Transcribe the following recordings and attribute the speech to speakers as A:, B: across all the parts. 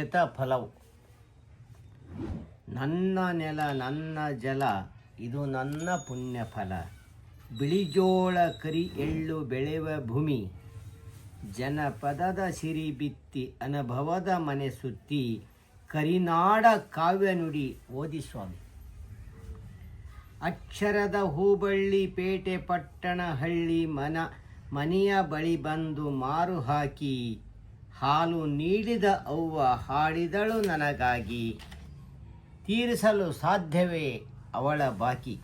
A: ದೊರೆತ ಫಲವು. ನನ್ನ ನೆಲ ನನ್ನ ಜಲ ಇದು ನನ್ನ ಪುಣ್ಯ ಫಲ. ಬಿಳಿಜೋಳ ಕರಿ ಎಳ್ಳು ಬೆಳೆವ ಭೂಮಿ, ಜನಪದದ ಸಿರಿ ಬಿತ್ತಿ ಅನುಭವದ ಮನೆ ಸುತ್ತಿ, ಕರಿನಾಡ ಕಾವ್ಯ ನುಡಿ ಓದಿ ಸ್ವಾಮಿ. ಅಕ್ಷರದ ಹೂಬಳ್ಳಿ ಪೇಟೆ ಪಟ್ಟಣ ಹಳ್ಳಿ ಮನೆಯ ಬಳಿ ಬಂದು ಮಾರು ಹಾಕಿ, ಹಾಲು ನೀಡಿದ ಅವ್ವ ಹಾಡಿದಳು ನನಗಾಗಿ, ತೀರಿಸಲು ಸಾಧ್ಯವೇ ಅವಳ ಬಾಕಿ.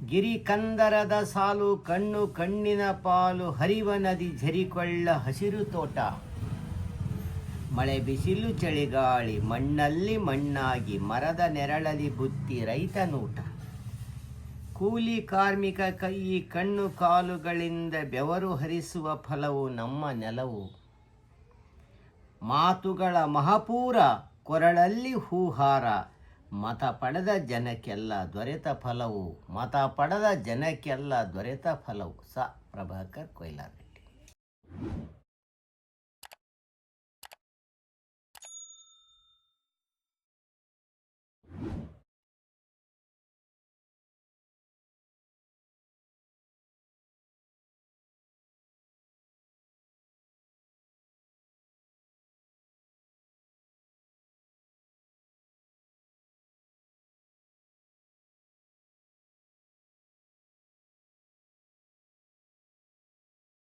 A: ಗಿರಿ ಕಂದರದ ಸಾಲು ಕಣ್ಣು ಕಣ್ಣಿನ ಪಾಲು, ಹರಿವ ನದಿ ಝರಿಕೊಳ್ಳ ಹಸಿರು ತೋಟ, ಮಳೆ ಬಿಸಿಲು ಚಳಿಗಾಳಿ ಮಣ್ಣಲ್ಲಿ ಮಣ್ಣಾಗಿ, ಮರದ ನೆರಳಲಿ ಬುತ್ತಿ ರೈತ ನೂಟ. ಕೂಲಿ ಕಾರ್ಮಿಕ ಕೈ ಕಣ್ಣು ಕಾಲುಗಳಿಂದ ಬೆವರು ಹರಿಸುವ ಫಲವು ನಮ್ಮ ನೆಲವು. ಮಾತುಗಳ ಮಹಾಪೂರ ಕೊರಳಲ್ಲಿ ಹೂಹಾರ, ಮತ ಪಡೆದ ಜನಕ್ಕೆಲ್ಲ ದೊರೆತ ಫಲವು. ಮತ ಪಡೆದ ಜನಕ್ಕೆಲ್ಲ ದೊರೆತ ಫಲವು. ಸ ಪ್ರಭಾಕರ್ ಕೊಯ್ಲಾರಟ್ಟಿ.